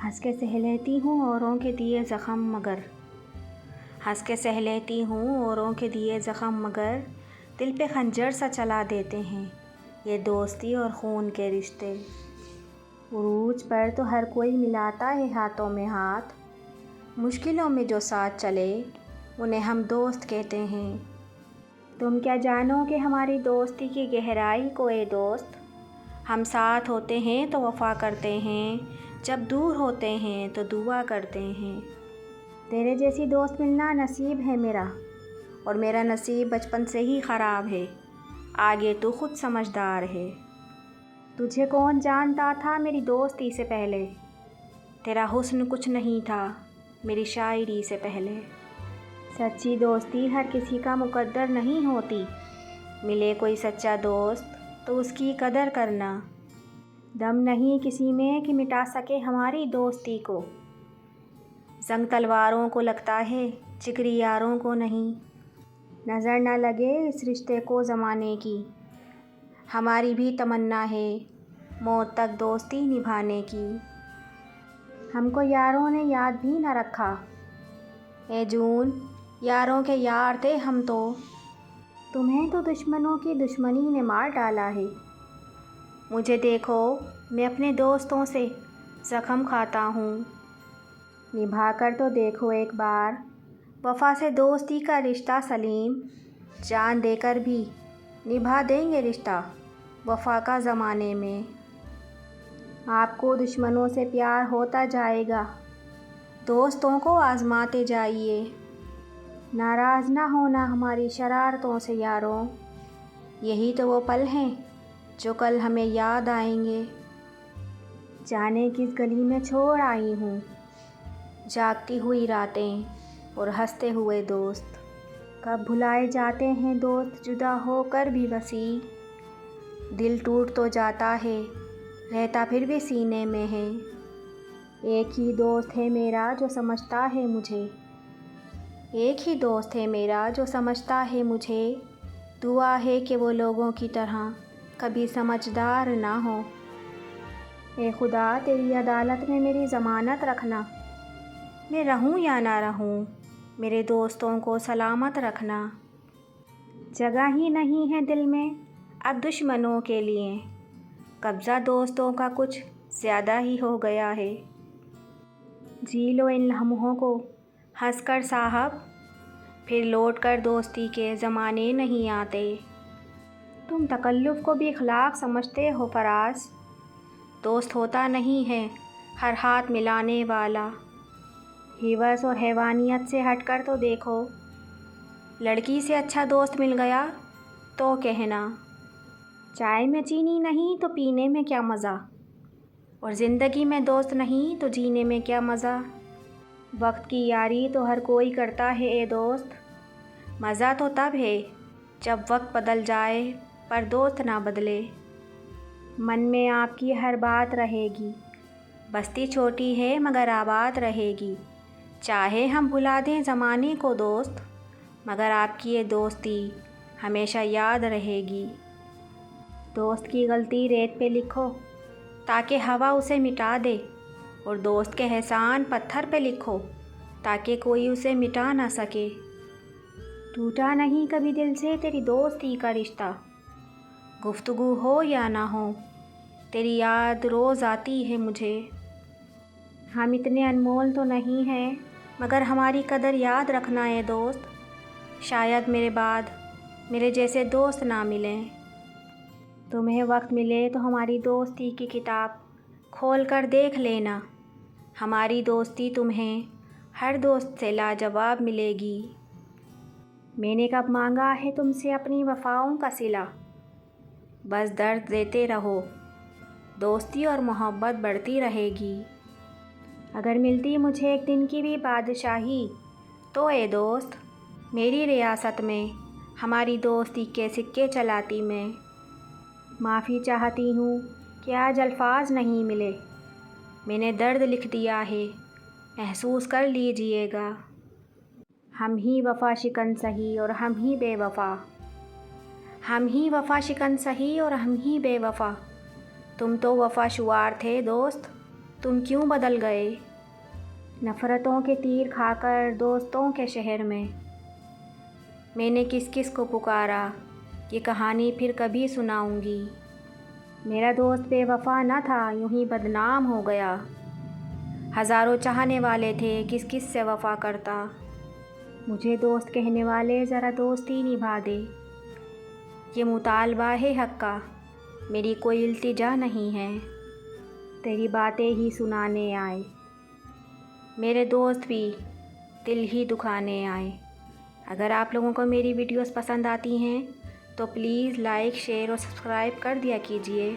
ہنس کے سہ لیتی ہوں اوروں کے دیے زخم مگر ہنس کے سہ لیتی ہوں اوروں کے دیے زخم مگر دل پہ خنجر سا چلا دیتے ہیں یہ دوستی اور خون کے رشتے۔ عروج پر تو ہر کوئی ملاتا ہے ہاتھوں میں ہاتھ، مشکلوں میں جو ساتھ چلے انہیں ہم دوست کہتے ہیں۔ تم کیا جانو کہ ہماری دوستی کی گہرائی کو اے دوست، ہم ساتھ ہوتے ہیں تو وفا کرتے ہیں، جب دور ہوتے ہیں تو دعا کرتے ہیں۔ تیرے جیسی دوست ملنا نصیب ہے میرا، اور میرا نصیب بچپن سے ہی خراب ہے، آگے تو خود سمجھدار ہے۔ تجھے کون جانتا تھا میری دوستی سے پہلے، تیرا حسن کچھ نہیں تھا میری شاعری سے پہلے۔ سچی دوستی ہر کسی کا مقدر نہیں ہوتی، ملے کوئی سچا دوست تو اس کی قدر کرنا۔ دم نہیں کسی میں کہ مٹا سکے ہماری دوستی کو، زنگ تلواروں کو لگتا ہے جگری یاروں کو نہیں۔ نظر نہ لگے اس رشتے کو زمانے کی، ہماری بھی تمنا ہے موت تک دوستی نبھانے کی۔ ہم کو یاروں نے یاد بھی نہ رکھا، اے جون یاروں کے یار تھے ہم تو، تمہیں تو دشمنوں کی دشمنی نے مار ڈالا ہے۔ مجھے دیکھو میں اپنے دوستوں سے زخم کھاتا ہوں، نبھا کر تو دیکھو ایک بار وفا سے دوستی کا رشتہ سلیم، جان دے کر بھی نبھا دیں گے رشتہ وفا کا زمانے میں۔ آپ کو دشمنوں سے پیار ہوتا جائے گا، دوستوں کو آزماتے جائیے، ناراض نہ ہونا ہماری شرارتوں سے یاروں، یہی تو وہ پل ہیں جو کل ہمیں یاد آئیں گے۔ جانے کس گلی میں چھوڑ آئی ہوں جاگتی ہوئی راتیں اور ہنستے ہوئے دوست، کب بھلائے جاتے ہیں دوست جدا ہو کر بھی وسیع، دل ٹوٹ تو جاتا ہے رہتا پھر بھی سینے میں ہے۔ ایک ہی دوست ہے میرا جو سمجھتا ہے مجھے، ایک ہی دوست ہے میرا جو سمجھتا ہے مجھے، دعا ہے کہ وہ لوگوں کی طرح کبھی سمجھدار نہ ہو۔ اے خدا تیری عدالت میں میری ضمانت رکھنا، میں رہوں یا نہ رہوں میرے دوستوں کو سلامت رکھنا۔ جگہ ہی نہیں ہے دل میں اب دشمنوں کے لیے، قبضہ دوستوں کا کچھ زیادہ ہی ہو گیا ہے۔ جی لو ان لمحوں کو ہنس کر صاحب، پھر لوٹ کر دوستی کے زمانے نہیں آتے۔ تم تکلف کو بھی اخلاق سمجھتے ہو فراز، دوست ہوتا نہیں ہے ہر ہاتھ ملانے والا۔ ہوس اور حیوانیت سے ہٹ کر تو دیکھو، لڑکی سے اچھا دوست مل گیا تو کہنا، چائے میں چینی نہیں تو پینے میں کیا مزہ، اور زندگی میں دوست نہیں تو جینے میں کیا مزہ۔ وقت کی یاری تو ہر کوئی کرتا ہے اے دوست، مزہ تو تب ہے جب وقت بدل جائے پر دوست نہ بدلے۔ من میں آپ کی ہر بات رہے گی، بستی چھوٹی ہے مگر آباد رہے گی، چاہے ہم بھلا دیں زمانے کو دوست، مگر آپ کی یہ دوستی ہمیشہ یاد رہے گی۔ دوست کی غلطی ریت پہ لکھو تاکہ ہوا اسے مٹا دے، اور دوست کے احسان پتھر پہ لکھو تاکہ کوئی اسے مٹا نہ سکے۔ ٹوٹا نہیں کبھی دل سے تیری دوستی کا رشتہ، گفتگو ہو یا نہ ہو تیری یاد روز آتی ہے مجھے۔ ہم اتنے انمول تو نہیں ہیں مگر ہماری قدر یاد رکھنا اے دوست، شاید میرے بعد میرے جیسے دوست نہ ملیں۔ تمہیں وقت ملے تو ہماری دوستی کی کتاب کھول کر دیکھ لینا، ہماری دوستی تمہیں ہر دوست سے لاجواب ملے گی۔ میں نے کب مانگا ہے تم سے اپنی وفاؤں کا صلہ، بس درد دیتے رہو دوستی اور محبت بڑھتی رہے گی۔ اگر ملتی مجھے ایک دن کی بھی بادشاہی تو اے دوست میری ریاست میں ہماری دوستی کے سکے چلاتی میں۔ معافی چاہتی ہوں کہ آج الفاظ نہیں ملے، میں نے درد لکھ دیا ہے محسوس کر لیجئے گا۔ ہم ہی وفا شکن سہی اور ہم ہی بے وفا، ہم ہی وفا شکن سہی اور ہم ہی بے وفا، تم تو وفا شعار تھے دوست تم کیوں بدل گئے؟ نفرتوں کے تیر کھا کر دوستوں کے شہر میں نے کس کس کو پکارا، یہ کہانی پھر کبھی سناؤں گی۔ میرا دوست بے وفا نہ تھا، یوں ہی بدنام ہو گیا۔ ہزاروں چاہنے والے تھے، کس کس سے وفا کرتا۔ مجھے دوست کہنے والے ذرا دوستی نبھا دے۔ یہ مطالبہ ہے حق کا، میری کوئی التجا نہیں ہے، تیری باتیں ہی سنانے آئے۔ میرے دوست بھی دل ہی دکھانے آئے۔ اگر آپ لوگوں کو میری ویڈیوز پسند آتی ہیں تو پلیز لائک، شیئر اور سبسکرائب کر دیا کیجیے۔